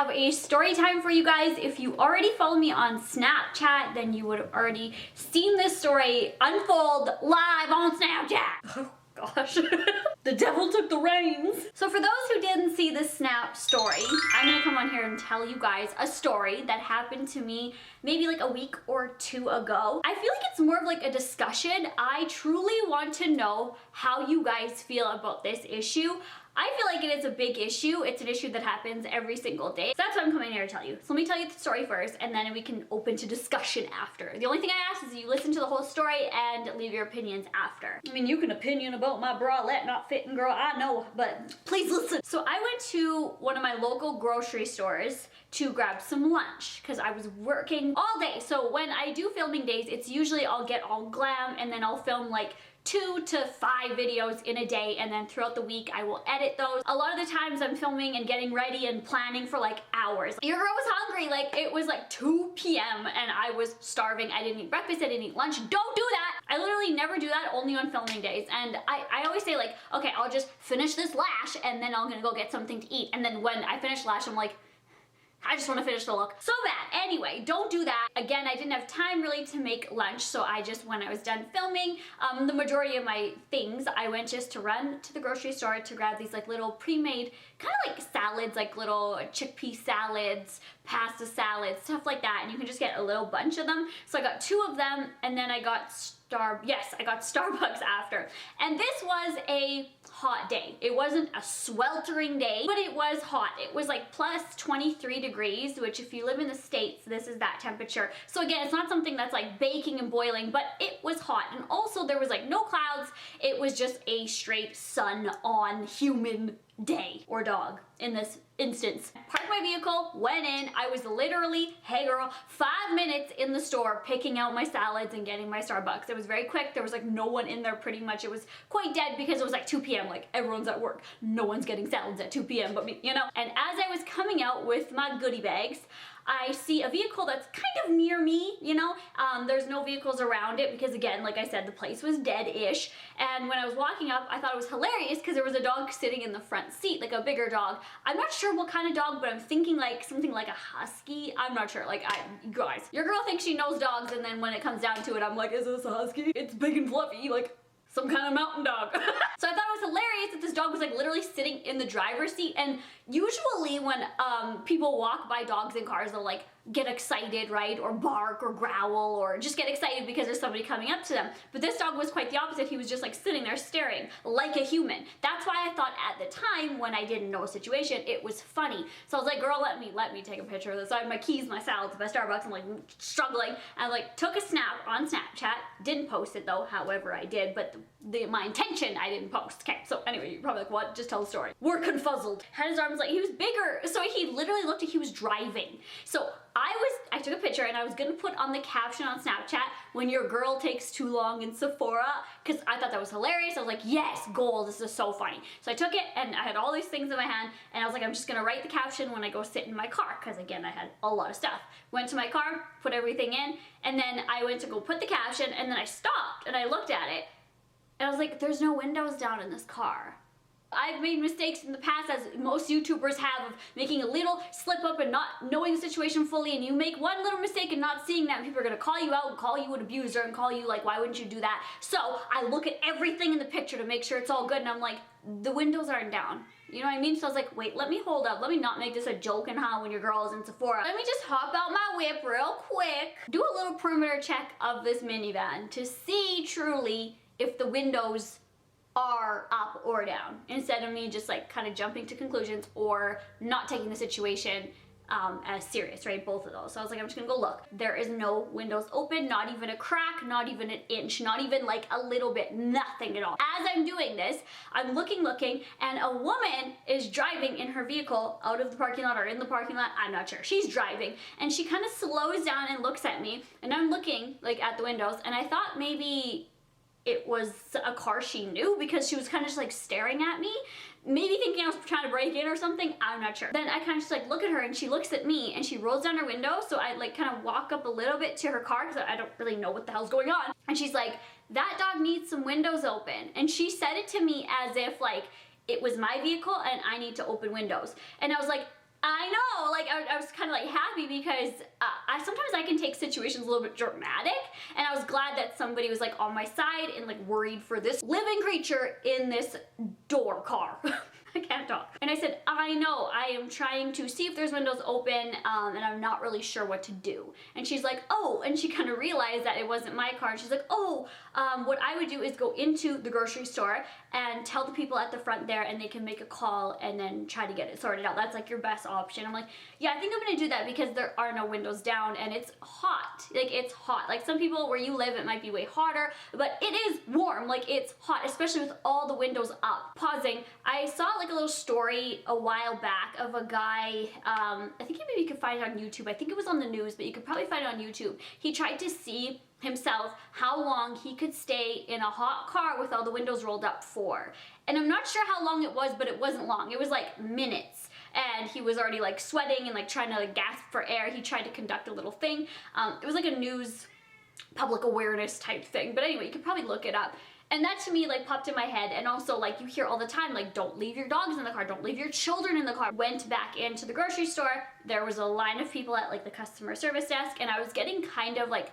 have a story time for you guys. If you already follow me on Snapchat, then you would have already seen this story unfold live on Snapchat. Oh gosh. The devil took the reins. So for those who didn't see the Snap story, I'm gonna come on here and tell you guys a story that happened to me maybe like a week or two ago. I feel like it's more of like a discussion. I truly want to know how you guys feel about this issue. I feel like it is a big issue. It's an issue that happens every single day. So that's what I'm coming here to tell you. So let me tell you the story first, and then we can open to discussion after. The only thing I ask is you listen to the whole story and leave your opinions after. I mean, you can opinion about my bralette not fitting, girl, I know, but please listen. So I went to one of my local grocery stores to grab some lunch because I was working all day. So when I do filming days, it's usually I'll get all glam and then I'll film like 2 to 5 videos in a day, and then throughout the week I will edit those. A lot of the times I'm filming and getting ready and planning for like hours. Your girl was hungry, like it was like 2 p.m. and I was starving. I didn't eat breakfast, I didn't eat lunch. Don't do that! I literally never do that, only on filming days. And I always say like, okay, I'll just finish this lash and then I'm gonna go get something to eat. And then when I finish lash, I'm like, I just want to finish the look. So bad. Anyway, don't do that. Again, I didn't have time really to make lunch, so I just, when I was done filming, the majority of my things, I went just to run to the grocery store to grab these like little pre-made, kind of like salads, like little chickpea salads, pasta salads, stuff like that, and you can just get a little bunch of them. So I got 2 of them, and then I got I got Starbucks after. And this was a hot day. It wasn't a sweltering day, but it was hot. It was like plus 23 degrees, which if you live in the States, this is that temperature. So again, it's not something that's like baking and boiling, but it was hot. And also there was like no clouds. It was just a straight sun on human day, or dog in this instance. Parked my vehicle, went in. I was literally, hey girl, 5 minutes in the store picking out my salads and getting my Starbucks. It was very quick. There was like no one in there pretty much. It was quite dead because it was like 2 p.m. Like everyone's at work. No one's getting salads at 2 p.m. but me, you know? And as I was coming out with my goodie bags, I see a vehicle that's kind of near me, you know? There's no vehicles around it because again, like I said, the place was dead-ish. And when I was walking up, I thought it was hilarious because there was a dog sitting in the front seat, like a bigger dog. I'm not sure what kind of dog, but I'm thinking like something like a husky. I'm not sure, like guys, your girl thinks she knows dogs, and then when it comes down to it, I'm like, is this a husky? It's big and fluffy, like some kind of mountain dog. So I thought it was hilarious that this dog was like literally sitting in the driver's seat. And usually when people walk by dogs in cars, they'll like get excited, right? Or bark or growl or just get excited because there's somebody coming up to them. But this dog was quite the opposite. He was just like sitting there staring like a human. That's why I thought at the time, when I didn't know a situation, it was funny. So I was like, girl, let me take a picture of this. I have my keys, my salads, my Starbucks. I'm like struggling. I like took a snap on Snapchat. Didn't post it though, however I did, but my intention I didn't post. Okay, so anyway, you're probably like, what? Just tell the story. We're confuzzled. Had his arms like, he was bigger. So he literally looked like he was driving. So I took a picture and I was gonna put on the caption on Snapchat, when your girl takes too long in Sephora, because I thought that was hilarious. I was like, yes, gold, this is so funny. So I took it and I had all these things in my hand and I was like, I'm just gonna write the caption when I go sit in my car, because again, I had a lot of stuff. Went to my car, put everything in, and then I went to go put the caption, and then I stopped and I looked at it and I was like, there's no windows down in this car. I've made mistakes in the past, as most YouTubers have, of making a little slip up and not knowing the situation fully, and you make one little mistake and not seeing that, and people are gonna call you out and call you an abuser and call you like, why wouldn't you do that? So I look at everything in the picture to make sure it's all good, and I'm like, the windows aren't down. You know what I mean? So I was like, wait, let me hold up. Let me not make this a joke and how when your girl is in Sephora. Let me just hop out my whip real quick, do a little perimeter check of this minivan to see truly if the windows are up or down, instead of me just like kind of jumping to conclusions or not taking the situation as serious, right? Both of those. So I was like, I'm just gonna go look. There is no windows open, not even a crack, not even an inch, not even like a little bit, nothing at all. As I'm doing this, I'm looking, and a woman is driving in her vehicle out of the parking lot or in the parking lot, I'm not sure. She's driving and she kind of slows down and looks at me, and I'm looking like at the windows, and I thought maybe it was a car she knew because she was kind of just like staring at me, maybe thinking I was trying to break in or something, I'm not sure. Then I kind of just like look at her and she looks at me and she rolls down her window, so I like kind of walk up a little bit to her car because I don't really know what the hell's going on, and she's like, that dog needs some windows open. And she said it to me as if like it was my vehicle and I need to open windows. And I was like, I know, like I was kind of like happy because sometimes I can take situations a little bit dramatic, and I was glad that somebody was like on my side and like worried for this living creature in this door car. I can't talk. And I said, I know, I am trying to see if there's windows open, and I'm not really sure what to do. And she's like, oh, and she kind of realized that it wasn't my car. She's like, oh, what I would do is go into the grocery store and tell the people at the front there, and they can make a call and then try to get it sorted out. That's like your best option. I'm like, yeah, I think I'm gonna do that because there are no windows down and it's hot. Like, it's hot. Like, some people where you live, it might be way hotter, but it is warm. Like, it's hot, especially with all the windows up. Pausing, I saw like a little story a while back of a guy, I think maybe you could find it on YouTube. I think it was on the news, but you could probably find it on YouTube. He tried to see himself how long he could stay in a hot car with all the windows rolled up for. And I'm not sure how long it was, but it wasn't long. It was like minutes. And he was already like sweating and like trying to like gasp for air. He tried to conduct a little thing. It was like a news public awareness type thing. But anyway, you could probably look it up. And that to me like popped in my head. And also, like, you hear all the time, like, don't leave your dogs in the car, don't leave your children in the car. Went back into the grocery store, there was a line of people at like the customer service desk, and I was getting kind of like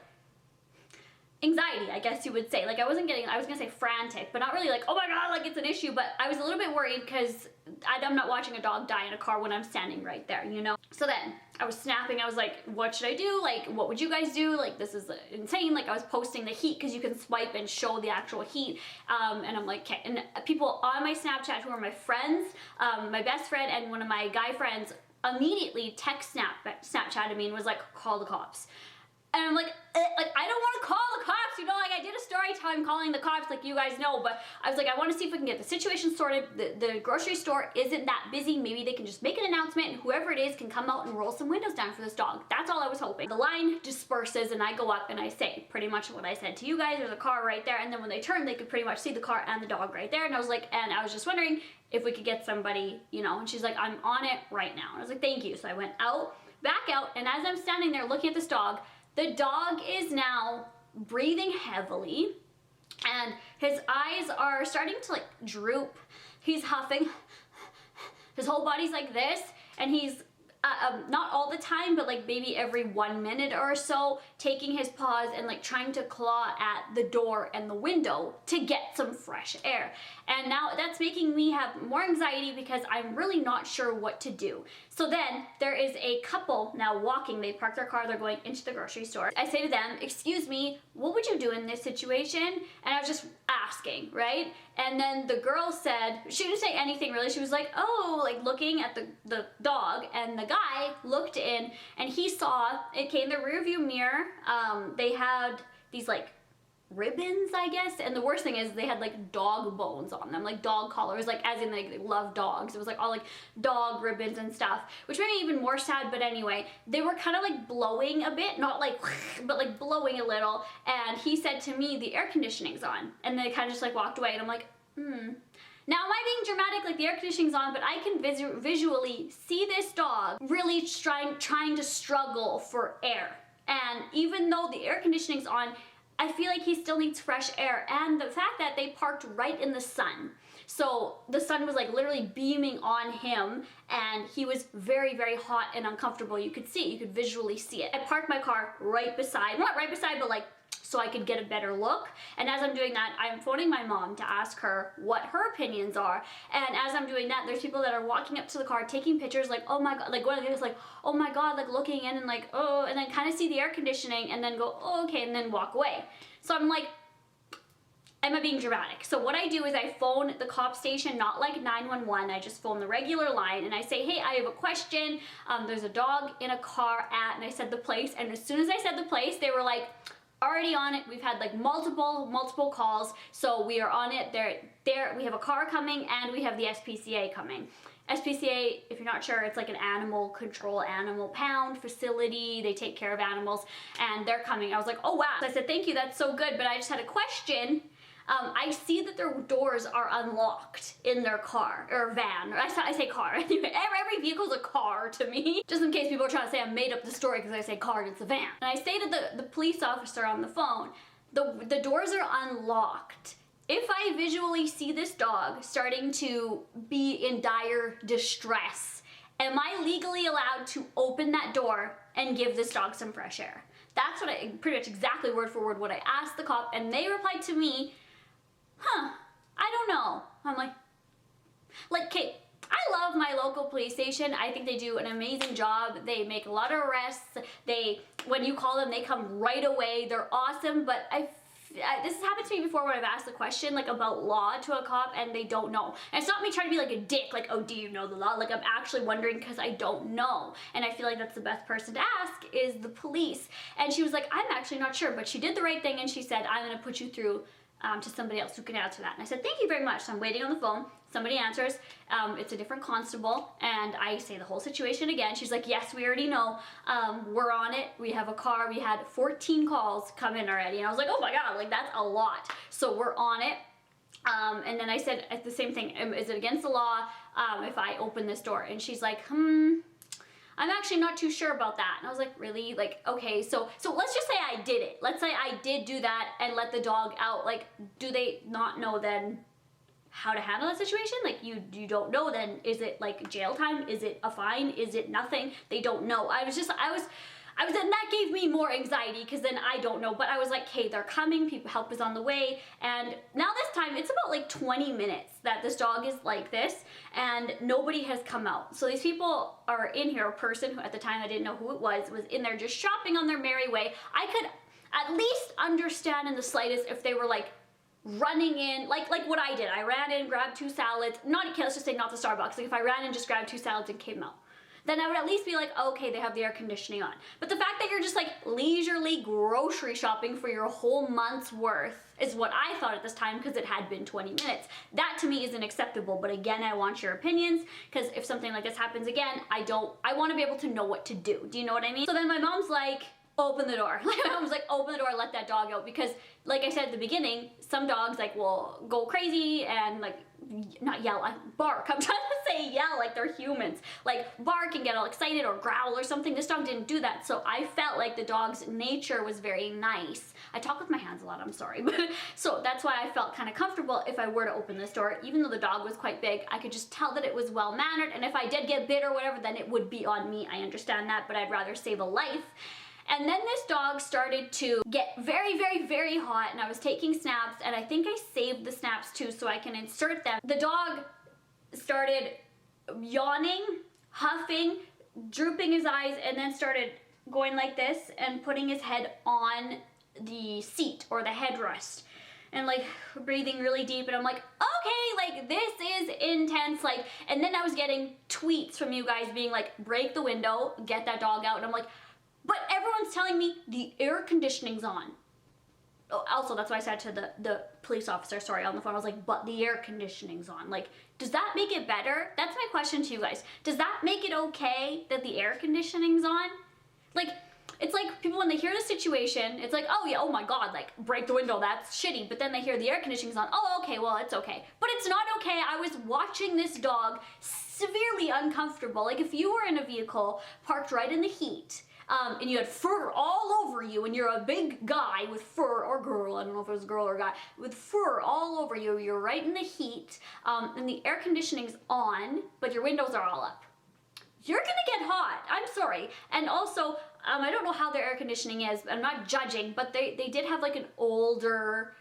anxiety, I guess you would say. Like, I was gonna say frantic, but not really like, oh my god, like it's an issue, but I was a little bit worried because I'm not watching a dog die in a car when I'm standing right there, you know? So then I was snapping. I was like, what should I do? Like, what would you guys do? Like, this is insane. Like, I was posting the heat because you can swipe and show the actual heat. And I'm like, okay. And people on my Snapchat who are my friends, my best friend and one of my guy friends immediately Snapchatted me and was like, call the cops. And I'm like, I don't want to call the cops, you know, like I did a story time calling the cops, like you guys know, but I was like, I want to see if we can get the situation sorted. The grocery store isn't that busy. Maybe they can just make an announcement and whoever it is can come out and roll some windows down for this dog. That's all I was hoping. The line disperses and I go up and I say pretty much what I said to you guys. There's a car right there, and then when they turn, they could pretty much see the car and the dog right there. And I was like, and I was just wondering if we could get somebody, you know, and she's like, I'm on it right now. And I was like, thank you. So I went back out, and as I'm standing there looking at this dog, the dog is now breathing heavily and his eyes are starting to like droop. He's huffing. His whole body's like this, and he's not all the time, but like maybe every 1 minute or so, taking his paws and like trying to claw at the door and the window to get some fresh air. And now that's making me have more anxiety because I'm really not sure what to do. So then there is a couple now walking. They parked their car, they're going into the grocery store. I say to them, excuse me, what would you do in this situation? And I was just asking, right? And then the girl said, she didn't say anything really. She was like, oh, like looking at the dog, and the guy looked in and he saw, it came in the rear view mirror. They had these like ribbons, I guess, and the worst thing is they had like dog bones on them, like dog collars, like as in like they love dogs. It was like all like dog ribbons and stuff, which made me even more sad. But anyway, they were kind of like blowing a bit, not like but like blowing a little. And he said to me, the air conditioning's on, and they kind of just like walked away. And I'm like, now, am I being dramatic? Like, the air conditioning's on, but I can visually see this dog really trying to struggle for air. And even though the air conditioning's on, I feel like he still needs fresh air. And the fact that they parked right in the sun. So the sun was like literally beaming on him, and he was very, very hot and uncomfortable. You could see it, you could visually see it. I parked my car right beside, not right beside, but like so I could get a better look. And as I'm doing that, I'm phoning my mom to ask her what her opinions are. And as I'm doing that, there's people that are walking up to the car, taking pictures, like, oh my god, like one of them is like, oh my god, like looking in and like, oh, and then kind of see the air conditioning and then go, oh, okay, and then walk away. So I'm like, am I being dramatic? So what I do is I phone the cop station, not like 911, I just phone the regular line and I say, hey, I have a question. There's a dog in a car at, and I said the place, and as soon as I said the place, they were like, already on it. We've had like multiple calls, so we are on it. We have a car coming and we have the SPCA coming. SPCA, if you're not sure, it's like an animal control, animal pound facility. They take care of animals, and they're coming. I was like, oh wow. So I said, thank you, that's so good, but I just had a question. I see that their doors are unlocked in their car, or van, or I say car. Anyway, every vehicle's a car to me. Just in case people are trying to say I made up the story because I say car and it's a van. And I say to the police officer on the phone, the doors are unlocked. If I visually see this dog starting to be in dire distress Am I legally allowed to open that door and give this dog some fresh air? That's what pretty much exactly word for word what I asked the cop, and they replied to me, I don't know. I'm like, Kate, I love my local police station. I think they do an amazing job. They make a lot of arrests. When you call them, they come right away. They're awesome, but this has happened to me before when I've asked a question like about law to a cop and they don't know. And it's not me trying to be like a dick, like, oh, do you know the law? Like, I'm actually wondering because I don't know. And I feel like that's the best person to ask is the police. And she was like, I'm actually not sure, but she did the right thing and she said, I'm gonna put you through to somebody else who can answer that. And I said, thank you very much. So I'm waiting on the phone. Somebody answers. It's a different constable. And I say the whole situation again. She's like, yes, we already know. We're on it. We have a car. We had 14 calls come in already. And I was like, oh my God, like that's a lot. So we're on it. And then I said the same thing. Is it against the law if I open this door? And she's like, I'm actually not too sure about that. And I was like, really? Like, okay, so let's just say I did it. Let's say I did do that and let the dog out. Like, do they not know then how to handle that situation? Like, you don't know then. Is it like jail time? Is it a fine? Is it nothing? They don't know. I was and that gave me more anxiety because then I don't know. But I was like, hey, they're coming. Help is on the way. And now this time it's about like 20 minutes that this dog is like this and nobody has come out. So these people are in here. A person who at the time I didn't know who it was in there just shopping on their merry way. I could at least understand in the slightest if they were like running in, like what I did. I ran in, grabbed 2 salads. Let's just say not the Starbucks. Like if I ran in, just grabbed 2 salads and came out. Then I would at least be like, okay, they have the air conditioning on. But the fact that you're just like leisurely grocery shopping for your whole month's worth is what I thought at this time because it had been 20 minutes. That to me isn't acceptable. But again, I want your opinions because if something like this happens again, I want to be able to know what to do. Do you know what I mean? So then my mom's like, open the door. Like my mom's like, open the door, let that dog out. Because like I said at the beginning, some dogs like will go crazy and like not yell, bark. I'm trying to say yell like they're humans. Like bark and get all excited or growl or something. This dog didn't do that. So I felt like the dog's nature was very nice. I talk with my hands a lot, I'm sorry. But so that's why I felt kind of comfortable if I were to open this door. Even though the dog was quite big, I could just tell that it was well mannered. And if I did get bit or whatever, then it would be on me. I understand that, but I'd rather save a life. And then this dog started to get very, very, very hot and I was taking snaps and I think I saved the snaps too so I can insert them. The dog started yawning, huffing, drooping his eyes and then started going like this and putting his head on the seat or the headrest and like breathing really deep and I'm like, okay, like this is intense. Like, and then I was getting tweets from you guys being like, break the window, get that dog out. And I'm like, but everyone's telling me the air conditioning's on. Oh, also, that's why I said to the police officer, sorry, on the phone, I was like, but the air conditioning's on. Like, does that make it better? That's my question to you guys. Does that make it okay that the air conditioning's on? Like, it's like people, when they hear the situation, it's like, oh yeah, oh my God, like, break the window, that's shitty. But then they hear the air conditioning's on. Oh, okay, well, it's okay. But it's not okay. I was watching this dog severely uncomfortable. Like, if you were in a vehicle parked right in the heat, and you had fur all over you and you're a big guy with fur, or girl, I don't know if it was a girl or a guy, with fur all over you, you're right in the heat, and the air conditioning's on, but your windows are all up. You're gonna get hot, I'm sorry. And also, I don't know how their air conditioning is, I'm not judging, but they did have like an older,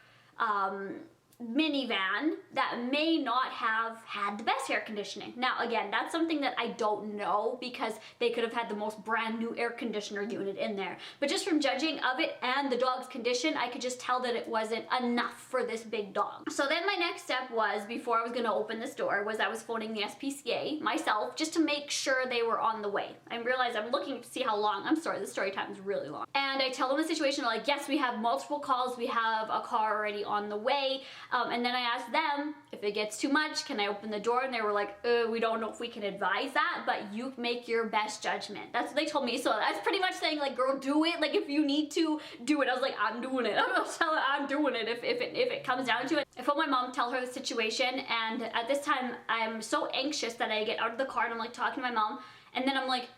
minivan that may not have had the best air conditioning. Now again, that's something that I don't know because they could have had the most brand new air conditioner unit in there. But just from judging of it and the dog's condition, I could just tell that it wasn't enough for this big dog. So then my next step was, before I was gonna open this door, was I was phoning the SPCA myself just to make sure they were on the way. I realized I'm looking to see how long, I'm sorry, the story time is really long. And I tell them the situation, they're like, yes, we have multiple calls, we have a car already on the way. And then I asked them, if it gets too much, can I open the door? And they were like, we don't know if we can advise that, but you make your best judgment. That's what they told me. So that's pretty much saying like, girl, do it. Like if you need to, do it. I was like, I'm doing it. I'm gonna tell her I'm doing it if it comes down to it. I phoned my mom, tell her the situation. And at this time, I'm so anxious that I get out of the car and I'm like talking to my mom. And then I'm like,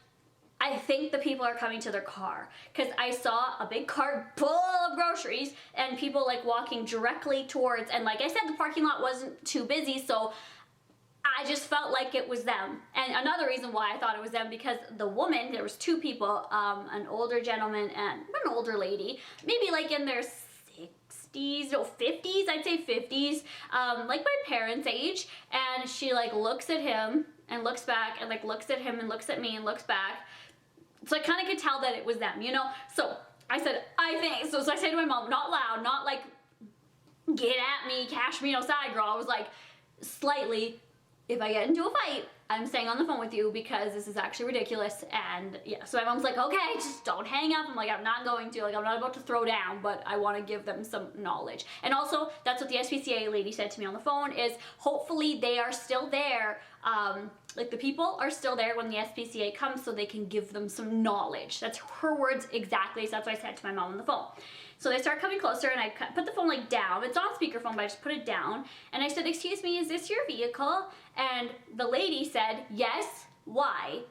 I think the people are coming to their car because I saw a big cart full of groceries and people like walking directly towards, and like I said, the parking lot wasn't too busy, so I just felt like it was them. And another reason why I thought it was them, because the woman, there was two people, an older gentleman and an older lady, maybe like in their 60s, no, 50s, I'd say 50s, like my parents' age. And she like looks at him and looks back and like looks at him and looks at me and looks back. So I kind of could tell that it was them, you know? So I said, I think, so I said to my mom, not loud, not like, get at me, cash me outside, girl. I was like, slightly, if I get into a fight, I'm staying on the phone with you because this is actually ridiculous. And yeah, so my mom's like, okay, just don't hang up. I'm like, I'm not going to, like, I'm not about to throw down, but I want to give them some knowledge. And also, that's what the SPCA lady said to me on the phone, is hopefully they are still there, like the people are still there when the SPCA comes so they can give them some knowledge. That's her words exactly, so that's what I said to my mom on the phone. So they start coming closer and I put the phone like down. It's on speakerphone, but I just put it down. And I said, excuse me, is this your vehicle? And the lady said, yes, why?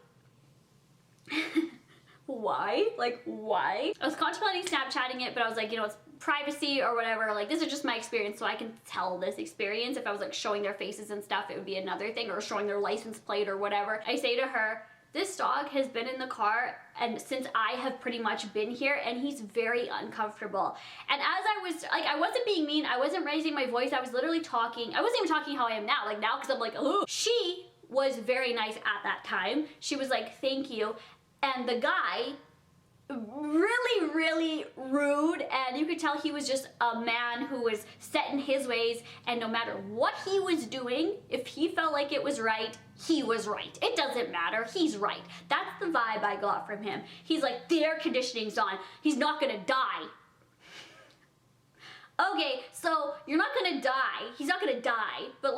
Why? Like, why? I was contemplating Snapchatting it, but I was like, you know, it's privacy or whatever. Like, this is just my experience, so I can tell this experience. If I was like showing their faces and stuff, it would be another thing, or showing their license plate or whatever. I say to her, this dog has been in the car and since I have pretty much been here, and he's very uncomfortable. And as I was, like, I wasn't being mean, I wasn't raising my voice, I was literally talking. I wasn't even talking how I am now, like now, because I'm like, oh. She was very nice at that time. She was like, thank you. And the guy, really, really rude, and you could tell he was just a man who was set in his ways, and no matter what he was doing, if he felt like it was right, he was right. It doesn't matter, he's right. That's the vibe I got from him. He's like, the air conditioning's on, he's not gonna die. Okay, so you're not gonna die, he's not gonna die, but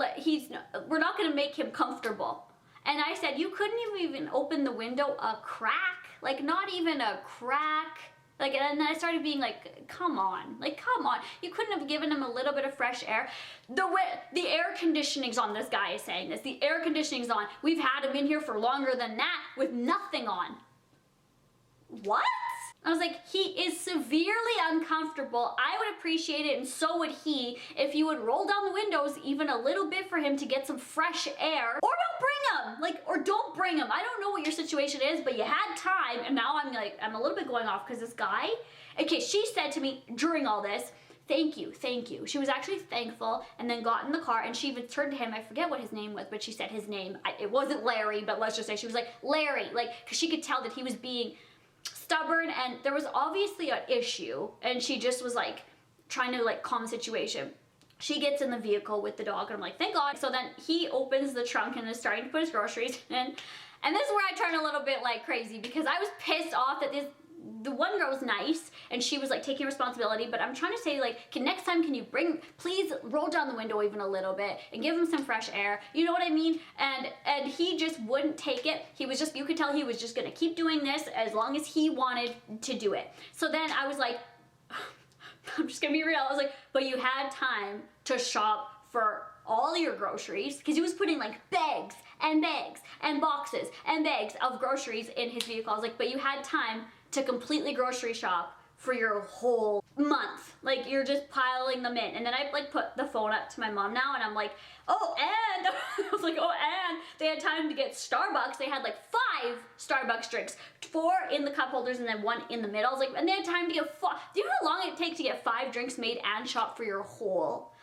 we're not gonna make him comfortable. And I said, you couldn't even open the window a crack? Like, not even a crack? Like, and then I started being like, come on. Like, come on. You couldn't have given him a little bit of fresh air? The air conditioning's on, this guy is saying this. The air conditioning's on. We've had him in here for longer than that with nothing on. What? I was like, he is severely uncomfortable. I would appreciate it, and so would he, if you would roll down the windows even a little bit for him to get some fresh air. Or don't bring him, like, or don't bring him. I don't know what your situation is, but you had time, and now I'm like, I'm a little bit going off because this guy, okay, she said to me during all this, thank you, thank you. She was actually thankful, and then got in the car, and she even turned to him, I forget what his name was, but she said his name. It wasn't Larry, but let's just say she was like, Larry, like, because she could tell that he was being stubborn, and there was obviously an issue, and she just was like trying to like calm the situation. She gets in the vehicle with the dog, and I'm like, thank God. So then he opens the trunk and is starting to put his groceries in, and this is where I turn a little bit like crazy, because I was pissed off that the one girl was nice and she was like taking responsibility, but I'm trying to say, like, next time can you please roll down the window even a little bit and give him some fresh air, you know what I mean? And he just wouldn't take it. He was just, you could tell he was just gonna keep doing this as long as he wanted to do it. So then I was like, I'm just gonna be real, I was like, but you had time to shop for all your groceries, because he was putting like bags and bags and boxes and bags of groceries in his vehicle. I was like, but you had time to completely grocery shop for your whole month. Like, you're just piling them in. And then I like put the phone up to my mom now, and I'm like, oh, and I was like, oh, and they had time to get Starbucks. They had like 5 Starbucks drinks, 4 in the cup holders and then 1 in the middle. I was like, and they had time to get 5. Do you know how long it takes to get 5 drinks made and shop for your whole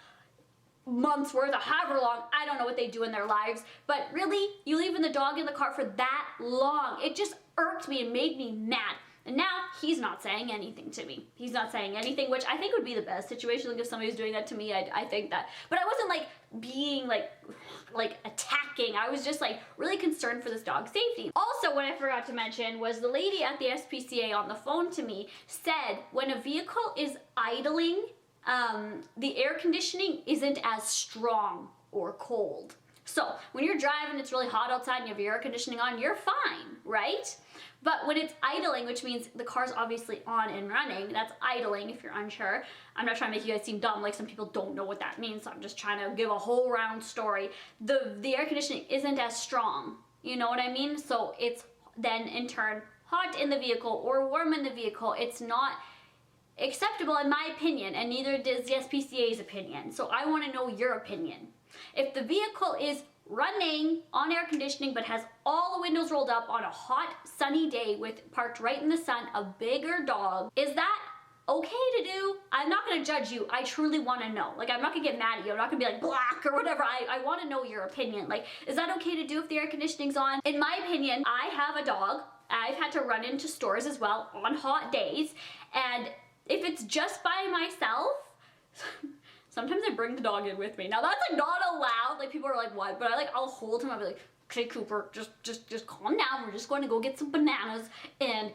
month's worth, or however long? I don't know what they do in their lives, but really, you leaving the dog in the car for that long? It just irked me and made me mad. And now he's not saying anything to me. He's not saying anything, which I think would be the best situation. Like, if somebody was doing that to me, I think that. But I wasn't like being like attacking. I was just like really concerned for this dog's safety. Also, what I forgot to mention was the lady at the SPCA on the phone to me said when a vehicle is idling, the air conditioning isn't as strong or cold. So when you're driving, it's really hot outside and you have your air conditioning on, you're fine, right? But when it's idling, which means the car's obviously on and running, that's idling if you're unsure. I'm not trying to make you guys seem dumb, like some people don't know what that means, so I'm just trying to give a whole round story. The air conditioning isn't as strong, you know what I mean? So it's then in turn hot in the vehicle or warm in the vehicle. It's not acceptable in my opinion, and neither does the SPCA's opinion. So I want to know your opinion. If the vehicle is running on air conditioning but has all the windows rolled up on a hot sunny day with parked right in the sun a bigger dog. Is that okay to do? I'm not gonna judge you. I truly want to know. Like, I'm not gonna get mad at you. I'm not gonna be like black or whatever. I want to know your opinion. Like, is that okay to do if the air conditioning's on? In my opinion, I have a dog. I've had to run into stores as well on hot days, and if it's just by myself, sometimes I bring the dog in with me. Now that's like not allowed. Like, people are like, what? But I'll hold him. I'll be like, okay, Cooper, just calm down. We're just going to go get some bananas and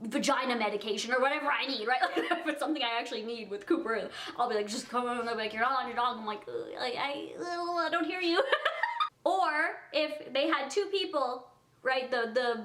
vagina medication or whatever I need, right? Like, if it's something I actually need with Cooper, I'll be like, just come on. They'll be like, you're not on your dog. I'm like I don't hear you. Or if they had two people, right? The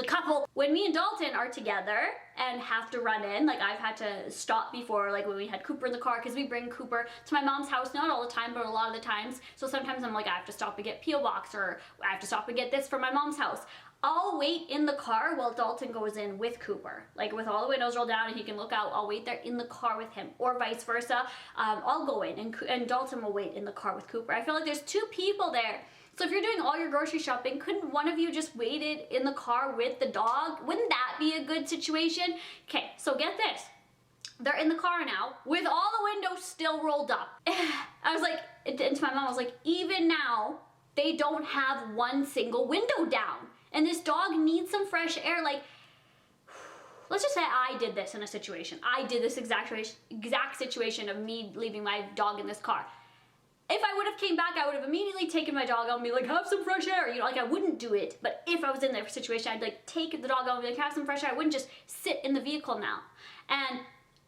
couple, when me and Dalton are together and have to run in, like, I've had to stop before, like when we had Cooper in the car, because we bring Cooper to my mom's house, not all the time, but a lot of the times. So sometimes I'm like, I have to stop and get P.O. Box, or I have to stop and get this from my mom's house. I'll wait in the car while Dalton goes in with Cooper. Like, with all the windows rolled down and he can look out, I'll wait there in the car with him, or vice versa. I'll go in and Dalton will wait in the car with Cooper. I feel like there's two people there. So if you're doing all your grocery shopping, couldn't one of you just waited in the car with the dog? Wouldn't that be a good situation? Okay, so get this. They're in the car now with all the windows still rolled up. I was like, and to my mom, I was like, even now, they don't have one single window down. And this dog needs some fresh air. Like, let's just say I did this in a situation. I did this exact situation of me leaving my dog in this car. If I would have came back, I would have immediately taken my dog out and be like, have some fresh air. You know, like, I wouldn't do it. But if I was in that situation, I'd like take the dog out and be like, have some fresh air. I wouldn't just sit in the vehicle now. And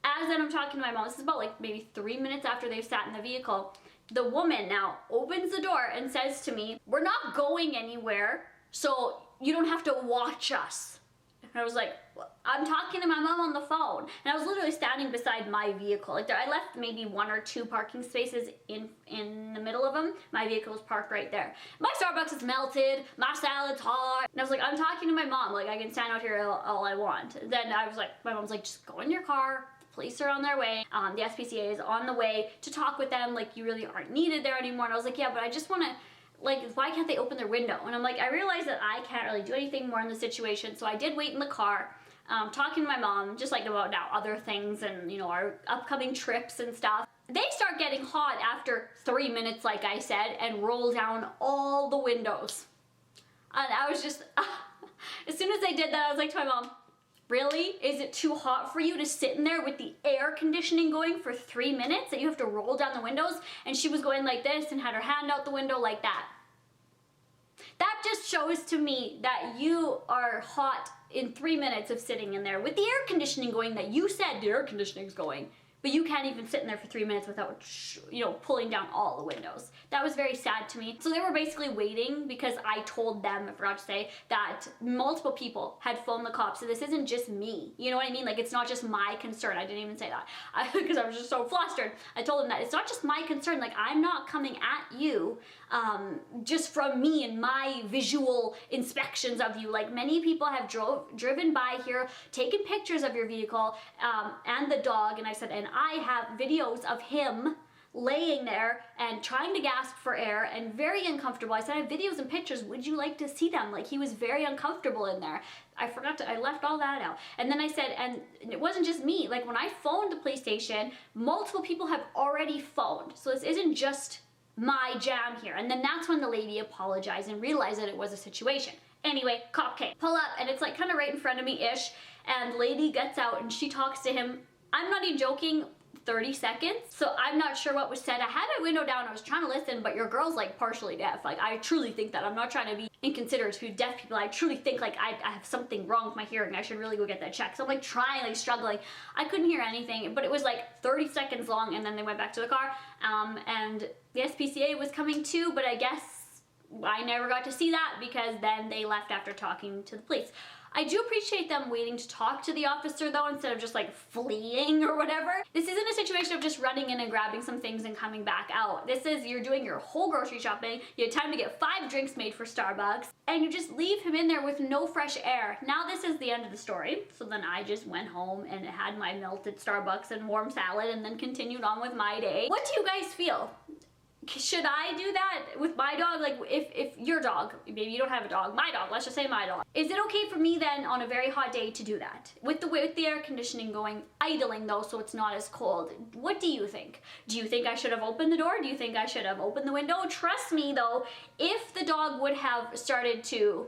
as then I'm talking to my mom, this is about like maybe 3 minutes after they've sat in the vehicle, the woman now opens the door and says to me, we're not going anywhere, so you don't have to watch us. And I was like, I'm talking to my mom on the phone. And I was literally standing beside my vehicle. Like, I left maybe 1 or 2 parking spaces in the middle of them. My vehicle was parked right there. My Starbucks is melted. My salad's hot. And I was like, I'm talking to my mom. Like, I can stand out here all I want. Then I was like, my mom's like, just go in your car. The police are on their way. The SPCA is on the way to talk with them. Like, you really aren't needed there anymore. And I was like, yeah, but I just want to, like, why can't they open their window? And I'm like, I realized that I can't really do anything more in the situation, so I did wait in the car, talking to my mom, just like about now other things and, you know, our upcoming trips and stuff. They start getting hot after 3 minutes, like I said, and roll down all the windows. And I was just, as soon as they did that, I was like to my mom, really? Is it too hot for you to sit in there with the air conditioning going for 3 minutes that you have to roll down the windows? And she was going like this and had her hand out the window like that. That just shows to me that you are hot in 3 minutes of sitting in there with the air conditioning going that you said the air conditioning's going. But you can't even sit in there for 3 minutes without, you know, pulling down all the windows. That was very sad to me. So they were basically waiting because I told them, I forgot to say, that multiple people had phoned the cops. So this isn't just me. You know what I mean? Like, it's not just my concern. I didn't even say that because I was just so flustered. I told them that it's not just my concern. Like, I'm not coming at you just from me and my visual inspections of you. Like, many people have driven by here, taken pictures of your vehicle and the dog. And I said, and I have videos of him laying there and trying to gasp for air and very uncomfortable. I said, I have videos and pictures. Would you like to see them? Like, he was very uncomfortable in there. I left all that out. And then I said, and it wasn't just me. Like, when I phoned the police station, multiple people have already phoned. So this isn't just my jam here. And then that's when the lady apologized and realized that it was a situation. Anyway, cop came. Pull up, and it's like kind of right in front of me-ish. And the lady gets out and she talks to him. I'm not even joking, 30 seconds. So I'm not sure what was said. I had my window down, I was trying to listen, but your girl's like partially deaf. Like, I truly think that. I'm not trying to be inconsiderate to deaf people. I truly think like I have something wrong with my hearing. I should really go get that checked. So I'm like trying, like struggling. I couldn't hear anything, but it was like 30 seconds long, and then they went back to the car. And the SPCA was coming too, but I guess I never got to see that because then they left after talking to the police. I do appreciate them waiting to talk to the officer though, instead of just like fleeing or whatever. This isn't a situation of just running in and grabbing some things and coming back out. This is, you're doing your whole grocery shopping, you had time to get 5 drinks made for Starbucks, and you just leave him in there with no fresh air. Now this is the end of the story. So then I just went home and had my melted Starbucks and warm salad and then continued on with my day. What do you guys feel? should I do that with my dog? Like if your dog, maybe you don't have a dog, my dog, let's just say my dog. Is it okay for me then on a very hot day to do that? With the air conditioning going, idling though, so it's not as cold. What do you think? Do you think I should have opened the door? Do you think I should have opened the window? Trust me though, if the dog would have started to,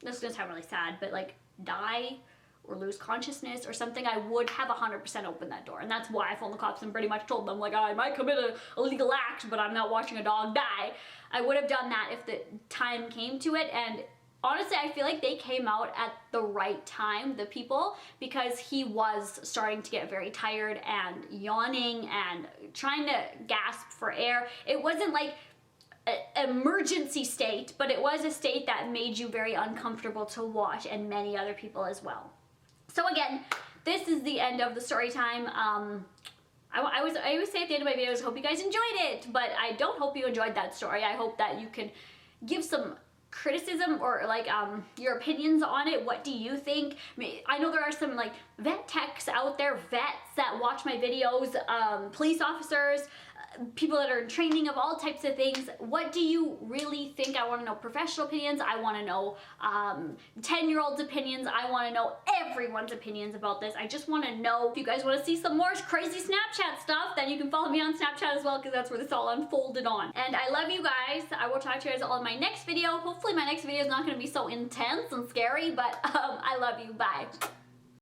this is gonna sound really sad, but like die or lose consciousness or something, I would have 100% opened that door. And that's why I phoned the cops and pretty much told them, like, I might commit a illegal act, but I'm not watching a dog die. I would have done that if the time came to it. And honestly, I feel like they came out at the right time, the people, because he was starting to get very tired and yawning and trying to gasp for air. It wasn't like an emergency state, but it was a state that made you very uncomfortable to watch, and many other people as well. So again, this is the end of the story time. I always say at the end of my videos, hope you guys enjoyed it, but I don't hope you enjoyed that story. I hope that you can give some criticism or like your opinions on it. What do you think? I know there are some like vet techs out there, vets that watch my videos, police officers, people that are in training of all types of things. What do you really think? I want to know professional opinions. I want to know 10-year-olds opinions. I want to know everyone's opinions about this. I just want to know. If you guys want to see some more crazy Snapchat stuff, then you can follow me on Snapchat as well, because that's where this all unfolded on. And I love you guys. I will talk to you guys all in my next video. Hopefully my next video is not going to be so intense and scary, but I love you. Bye.